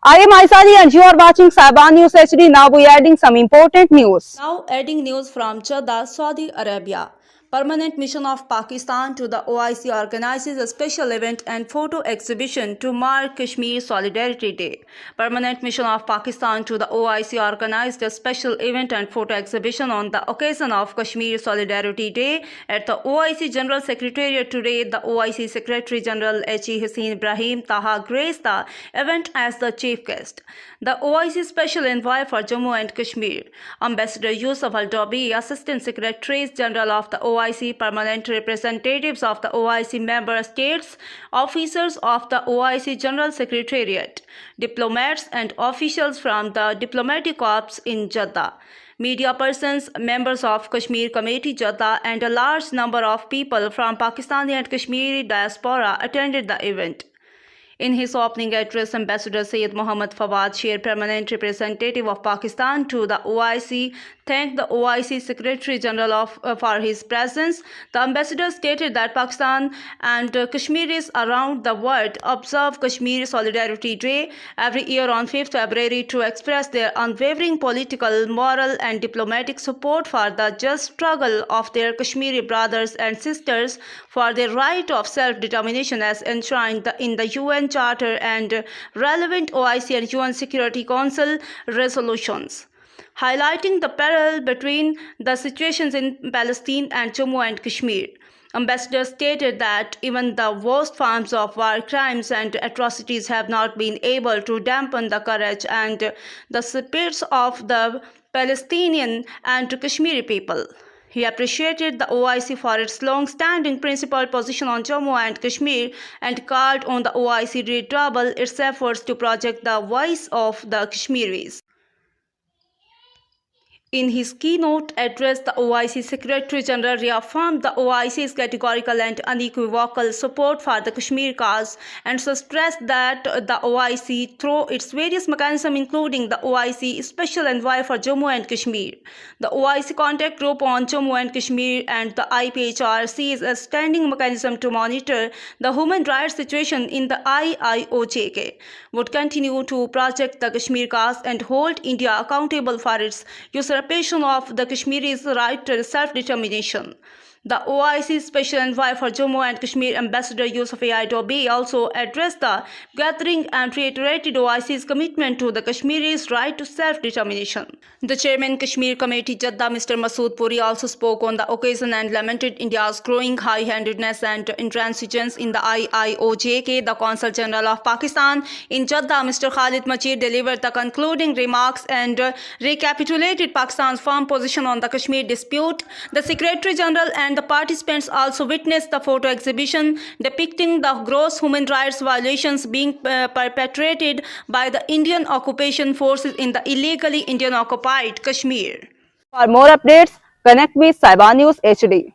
I am Aisali and you are watching Saiban News HD. Now we are adding some important news. Now adding news from Jeddah, Saudi Arabia. Permanent Mission of Pakistan to the OIC organizes a special event and photo exhibition to mark Kashmir Solidarity Day. Permanent Mission of Pakistan to the OIC organized a special event and photo exhibition on the occasion of Kashmir Solidarity Day at the OIC General Secretariat today. The OIC Secretary General H.E. Hussein Ibrahim Taha graced the event as the chief guest. The OIC Special Envoy for Jammu and Kashmir, Ambassador Yusuf Al-Dobi, Assistant Secretaries General of the OIC, permanent representatives of the OIC member states, officers of the OIC General Secretariat, diplomats and officials from the diplomatic corps in Jeddah, media persons, members of Kashmir Committee Jeddah, and a large number of people from Pakistani and Kashmiri diaspora attended the event. In his opening address, Ambassador Syed Mohammad Fawad Sher, permanent representative of Pakistan to the OIC, thanked the OIC Secretary General for his presence. The ambassador stated that Pakistan and Kashmiris around the world observe Kashmir Solidarity Day every year on 5th February to express their unwavering political, moral and diplomatic support for the just struggle of their Kashmiri brothers and sisters for their right of self-determination as enshrined in the UN Charter and relevant OIC and UN Security Council resolutions. Highlighting the parallel between the situations in Palestine and Jammu and Kashmir, Ambassador stated that even the worst forms of war crimes and atrocities have not been able to dampen the courage and the spirits of the Palestinian and Kashmiri people. He appreciated the OIC for its long-standing principled position on Jammu and Kashmir and called on the OIC to redouble its efforts to project the voice of the Kashmiris. In his keynote address, the OIC Secretary General reaffirmed the OIC's categorical and unequivocal support for the Kashmir cause and stressed that the OIC, through its various mechanisms including the OIC Special Envoy for Jammu and Kashmir, the OIC Contact Group on Jammu and Kashmir, and the IPHRC is a standing mechanism to monitor the human rights situation in the IIOJK, would continue to project the Kashmir cause and hold India accountable for its usurpation of the Kashmiris' right to self-determination. The OIC Special Envoy for Jammu and Kashmir, Ambassador Yusuf Al-Dobi, also addressed the gathering and reiterated OIC's commitment to the Kashmiris' right to self-determination. The Chairman Kashmir Committee Jeddah, Mr. Masood Puri, also spoke on the occasion and lamented India's growing high-handedness and intransigence in the IIOJK. The Consul General of Pakistan in Jeddah, Mr. Khalid Machir, delivered the concluding remarks and recapitulated Pakistan's firm position on the Kashmir dispute. The Secretary General and the participants also witnessed the photo exhibition depicting the gross human rights violations being perpetrated by the Indian occupation forces in the illegally Indian occupied Kashmir. For more updates, connect with Saiban News HD.